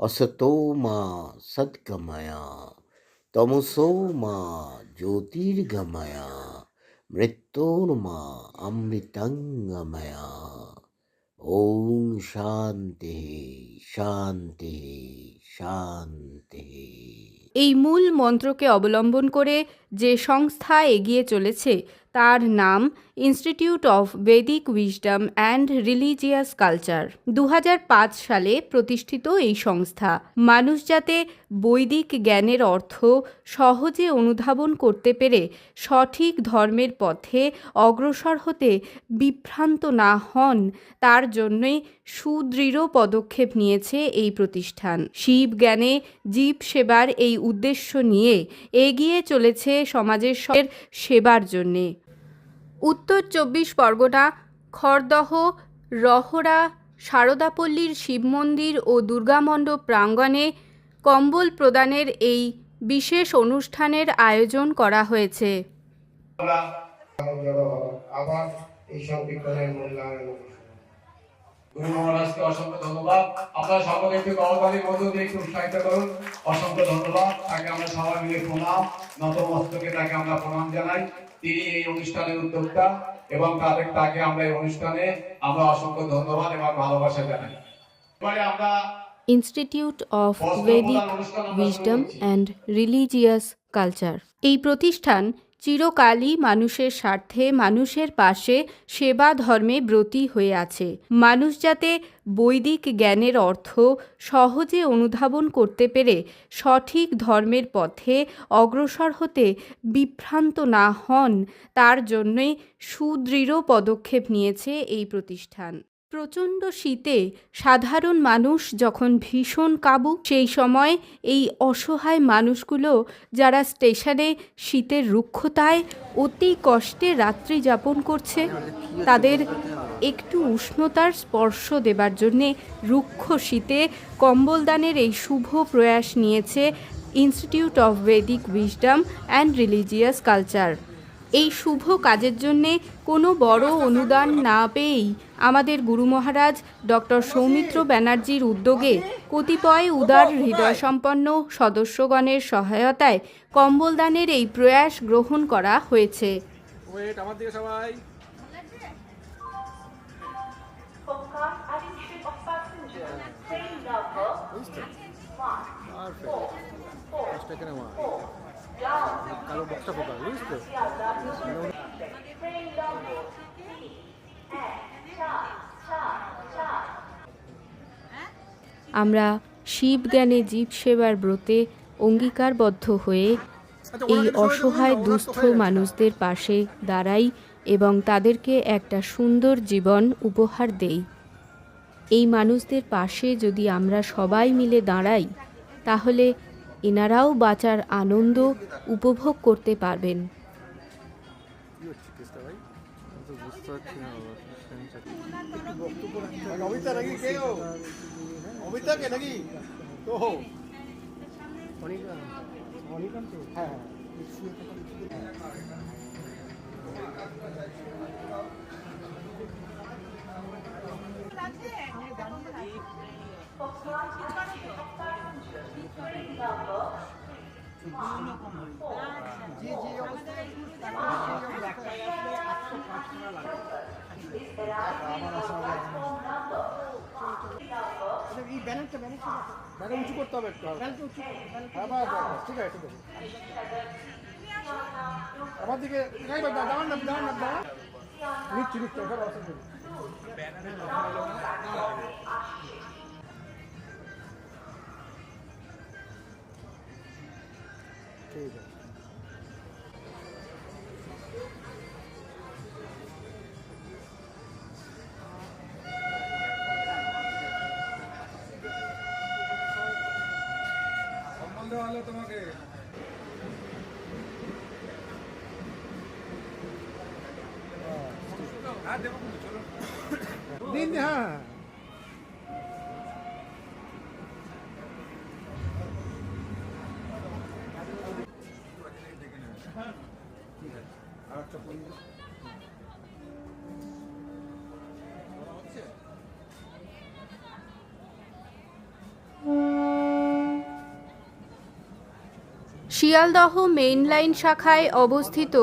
असतो मा सद्गमया तमसो मा ज्योतिर्गमया मृत्योर्मा अमृतंगमया। ओम शांति शांति शांति। এই মূল মন্ত্রকে অবলম্বন করে যে সংস্থা এগিয়ে চলেছে তার নাম institute of বেদিক wisdom and religious culture. 2005 সালে প্রতিষ্ঠিত এই সংস্থা মানুষ যাতে বৈদিক জ্ঞানের অর্থ সহজে অনুধাবন করতে পেরে সঠিক ধর্মের পথে অগ্রসর হতে বিভ্রান্ত না হন তার জন্যই সুদৃঢ় পদক্ষেপ নিয়েছে এই প্রতিষ্ঠান। শিব জ্ঞানে জীব সেবার এই উদ্দেশ্য নিয়ে এগিয়ে চলেছে সমাজের সেবার জন্যে। উত্তর 24 পরগনা খড়দহ রহরা সারদাপল্লীর শিব মন্দির ও দুর্গামণ্ডপ প্রাঙ্গণে কম্বল প্রদানের এই বিশেষ অনুষ্ঠানের আয়োজন করা হয়েছে। আবার এই সংবিধানের মূল্যায়ন গুরু মহারাজকে অসংখ্য ধন্যবাদ। আপনারা সকলে একটু করতালির মধ্য দিয়ে একটু উৎসাহিত করুন। অসংখ্য ধন্যবাদ। তাকে আমরা সবাই মিলে প্রণাম, নতমস্তকে তাকে আমরা প্রণাম জানাই। তিনি এই অনুষ্ঠানের উদ্যোক্তা এবং তাকে আমরা এই অনুষ্ঠানে আমরা অসংখ্য ধন্যবাদ এবং ভালোবাসা জানাই। এবারে আমরা institute of বেদিক wisdom and religious culture এই প্রতিষ্ঠান চিরকালই মানুষের স্বার্থে মানুষের পাশে সেবা ধর্মে ব্রতী হয়ে আছে। মানুষ যাতে বৈদিক জ্ঞানের অর্থ সহজে অনুধাবন করতে পেরে সঠিক ধর্মের পথে অগ্রসর হতে বিভ্রান্ত না হন তার জন্যই সুদৃঢ় পদক্ষেপ নিয়েছে এই প্রতিষ্ঠান। প্রচণ্ড শীতে সাধারণ মানুষ যখন ভীষণ কাবু, সেই সময় এই অসহায় মানুষগুলো যারা স্টেশনে শীতের রুক্ষতায় অতি কষ্টে রাত্রি যাপন করছে, তাদের একটু উষ্ণতার স্পর্শ দেবার জন্যে রুক্ষ শীতে কম্বলদানের এই শুভ প্রয়াস নিয়েছে institute of বেদিক wisdom and religious culture. এই শুভ কাজের জন্যে কোনো বড় অনুদান না পেয়েই আমাদের গুরু মহারাজ ডক্টর সৌমিত্র ব্যানার্জির উদ্যোগে কতিপয় উদার হৃদয়সম্পন্ন সদস্যগণের সহায়তায় কম্বলদানের এই প্রয়াস গ্রহণ করা হয়েছে। কালো বক্সটা ফোকা, বুঝিস তো? আমরা শিব জ্ঞানে জীব সেবার ব্রতে অঙ্গীকারবদ্ধ হয়ে এই অসহায় দুস্থ মানুষদের পাশে দাঁড়াই এবং তাদেরকে একটা সুন্দর জীবন উপহার দেই। এই মানুষদের পাশে যদি আমরা সবাই মিলে দাঁড়াই তাহলে এনারাও বাঁচার আনন্দ উপভোগ করতে পারবেন। উঁচু করতে হবে একটু, ঠিক আছে ঠিক আছে। আমার দিকে দাঁড়ান না, নিচ্ছি নিচ্ছি ওখানে অসুবিধা নেই। ঠিক আছে। তোমাকে দিন, হ্যাঁ আচ্ছা শিয়ালদহ মেইন লাইন শাখায় অবস্থিত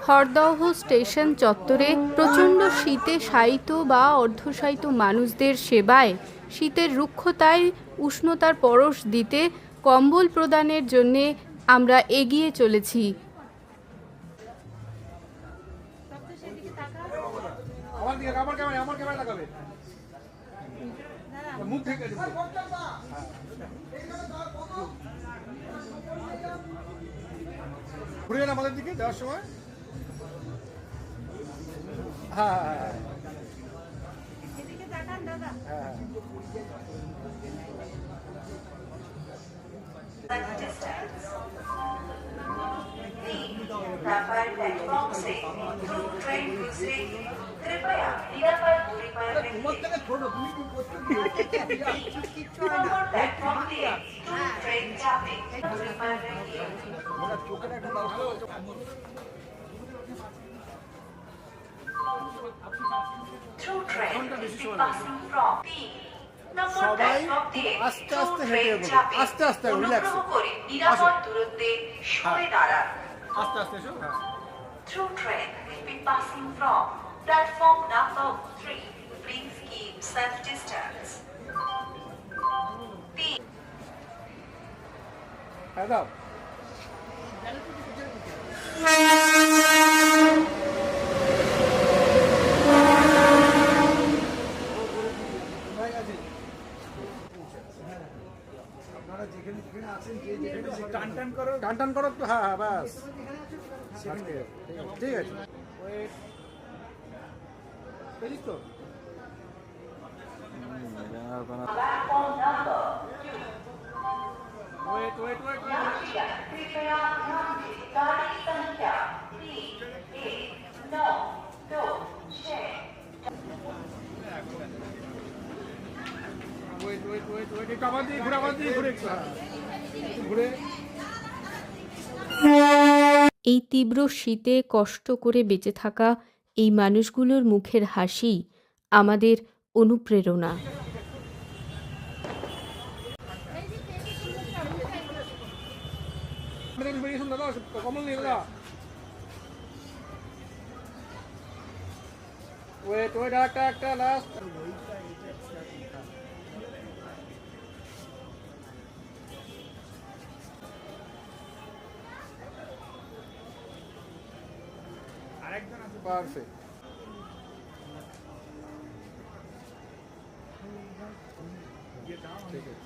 খড়দহ স্টেশন চত্বরে প্রচণ্ড শীতে শায়িত বা অর্ধশায়িত মানুষদের সেবায়, শীতের রুক্ষতায় উষ্ণতার পরশ দিতে কম্বল প্রদানের জন্যে আমরা এগিয়ে চলেছি। আমার ক্যামেরা লাগাবে মুখ থেকে ঘুরে গেলে আমাদের দিকে যাওয়ার সময়। হ্যাঁ হ্যাঁ হ্যাঁ प्लेटफॉर्म से थ्रू ट्रेन गुजरेगी, कृपया निरापद दूरी पर रहिए। नंबर प्लेटफॉर्म দিয়ে थ्रू ट्रेन যাবে, दूरी पर रहिए। Through train passing from number platform দিয়ে আস্তে আস্তে through হেঁটে train এগোবে, যাবে। আস্তে আস্তে রিল্যাক্স অনুগ্রহ করে নিরাপদ দূরত্বে সরে দাঁড়ান। আস্তে আস্তে এসো। হ্যাঁ Through train will be passing from platform number 3. Please keep safe distance. হ্যাঁ দাও টান টান করো তো। হ্যাঁ হ্যাঁ বাস ঠিক আছে। পেলিস তো Platform number 2. Wait wait wait यात्रियां कृपया ध्यान दें। गाड़ी संख्या 31926। ওয়েট ওয়েট ওয়েট ওয়েট একটু আবার দিয়ে ঘুরে, আবার দিয়ে ঘুরে একটু। হ্যাঁ একটু ঘুরে। এই তীব্র শীতে কষ্ট করে বেঁচে থাকা এই মানুষগুলোর মুখের হাসি আমাদের অনুপ্রেরণা। বেরিয়েছেন দাদা, কমল নিয়ে দাদা। ওয়েট ওয়েট একটা লাস্ট। পারফেক্ট। ঠিক আছে।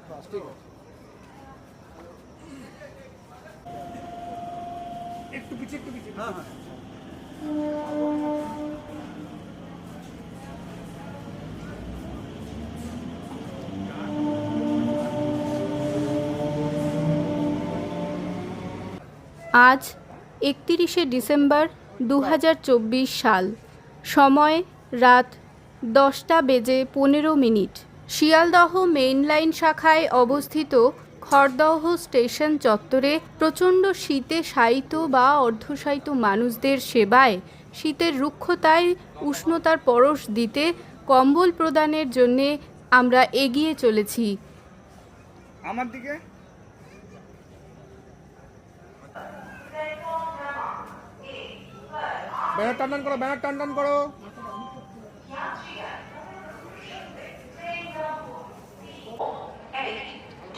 বাস ঠিক আছে। একটু পিছিয়ে একটু পিছিয়ে। হ্যাঁ হ্যাঁ আজ 31শে ডিসেম্বর 2024 সাল। সময় রাত 10:15। শিয়ালদহ মেইন লাইন শাখায় অবস্থিত খড়দহ স্টেশন চত্বরে প্রচণ্ড শীতে শায়িত বা অর্ধশায়িত মানুষদের সেবায়, শীতের রুক্ষতায় উষ্ণতার পরশ দিতে কম্বল প্রদানের জন্যে আমরা এগিয়ে চলেছি। আমার দিকে ব্যানার টান টান করো, ব্যানার টান টান করো।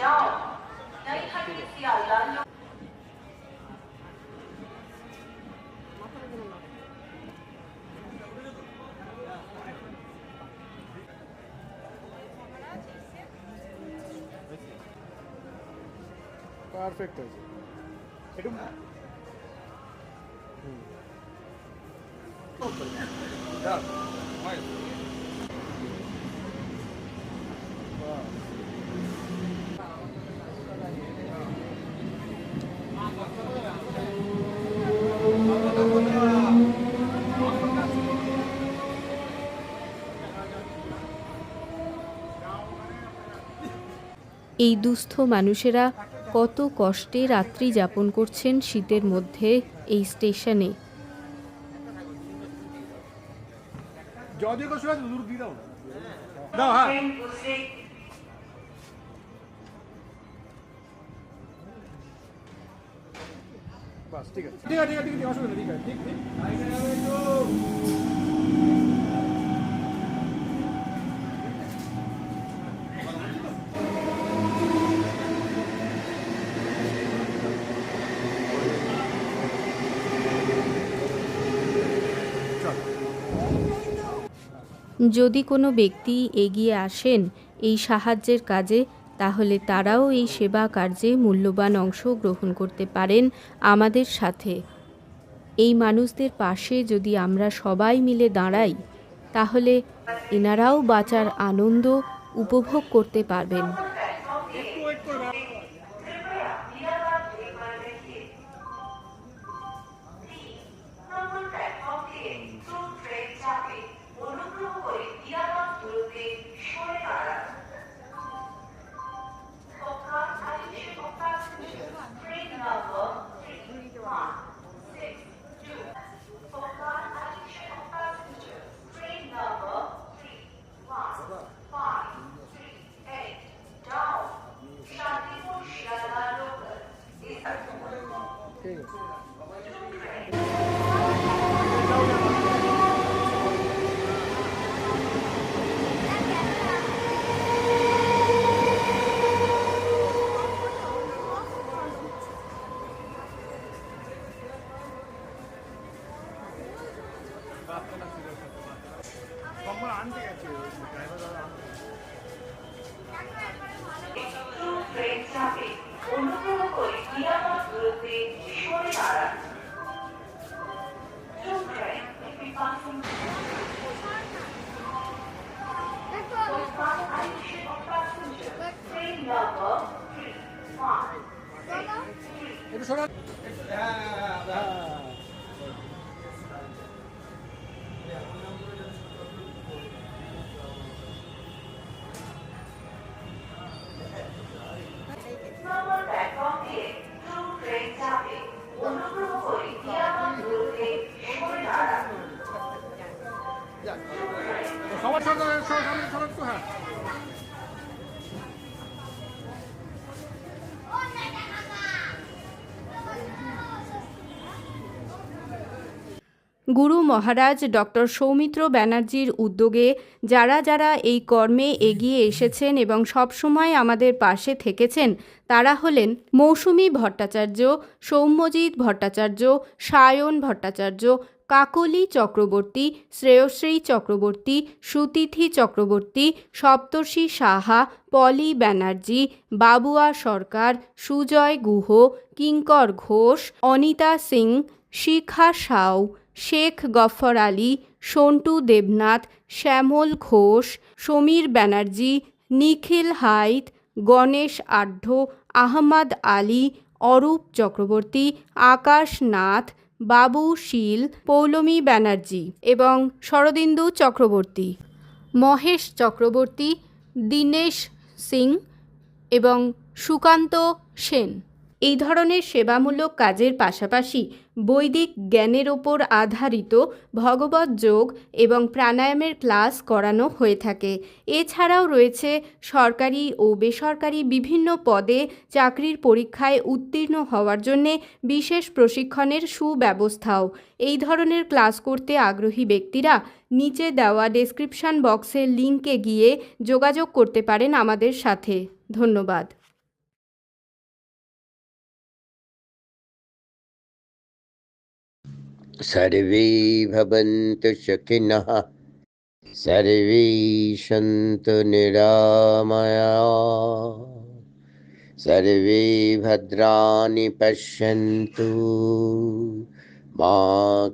Down. नहीं हटने सियालदा পারফেক্ট আছে একটু। এই দুস্থ মানুষেরা কত কষ্টে রাত্রি যাপন করছেন শীতের মধ্যে এই স্টেশনে। যদি কিছু আছে দূর দিয়ে দাও না। দাও হ্যাঁ বাস ঠিক আছে ঠিক আছে ঠিক আছে ঠিক আছে অসুবিধা নেই, ঠিক আছে ঠিক ঠিক যদি কোনো ব্যক্তি এগিয়ে আসেন এই সাহায্যের কাজে, তাহলে তারাও এই সেবা কার্যে মূল্যবান অংশ গ্রহণ করতে পারেন আমাদের সাথে। এই মানুষদের পাশে যদি আমরা সবাই মিলে দাঁড়াই, তাহলে এনারাও বাঁচার আনন্দ উপভোগ করতে পারবেন। একটু ওয়েট করবে। ঠিক আছে সম্পূর্ণ আনতে গেছে ড্রাইভার দাদা ট্রেন চাপে অনুগ্রহ করে নিরাপদ দূরত্বে সরে দাঁড়ান। Train will be passing attention of passengers. Train number 3163. একটু সরা নম্বর প্ল্যাটফর্ম দিয়ে ট্রু ট্রেন চাপে অনুগ্রহ করে নিরাপদ দূরত্বে সরে দাঁড়ান। সবার সামনে সবার একটু হ্যাঁ গুরু মহারাজ ডক্টর সৌমিত্র ব্যানার্জির উদ্যোগে যারা যারা এই কর্মে এগিয়ে এসেছেন এবং সবসময় আমাদের পাশে থেকেছেন, তারা হলেন মৌসুমী ভট্টাচার্য, সৌম্যজিৎ ভট্টাচার্য, সায়ন ভট্টাচার্য, কাকলি চক্রবর্তী, শ্রেয়শ্রী চক্রবর্তী, সুতিথি চক্রবর্তী, সপ্তর্ষি সাহা, পলি ব্যানার্জি, বাবুয়া সরকার, সুজয় গুহ, কিঙ্কর ঘোষ, অনিতা সিং, শিখা সাউ, শেখ গফর আলী, সন্টু দেবনাথ, শ্যামল ঘোষ, সমীর ব্যানার্জি, নিখিল হাইত, গণেশ আঢ্য, আহমদ আলী, অরূপ চক্রবর্তী, আকাশ নাথ, বাবু শীল, পৌলমী ব্যানার্জি এবং শরদিন্দু চক্রবর্তী, মহেশ চক্রবর্তী, দীনেশ সিং এবং সুকান্ত সেন। এই ধরনের সেবামূলক কাজের পাশাপাশি বৈদিক জ্ঞানের ওপর আধারিত ভগবত যোগ এবং প্রাণায়ামের ক্লাস করানো হয়ে থাকে। এছাড়াও রয়েছে সরকারি ও বেসরকারি বিভিন্ন পদে চাকরির পরীক্ষায় উত্তীর্ণ হওয়ার জন্যে বিশেষ প্রশিক্ষণের সুব্যবস্থাও। এই ধরনের ক্লাস করতে আগ্রহী ব্যক্তিরা নিচে দেওয়া ডেসক্রিপশন বক্সের লিঙ্কে গিয়ে যোগাযোগ করতে পারেন আমাদের সাথে। ধন্যবাদ। सर्वे भवन्तु सुखिनः सर्वे सन्तु निरामयाः सर्वे भद्राणि पश्यन्तु मा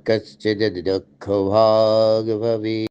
कश्चित् दुःखभाग् भवेत्।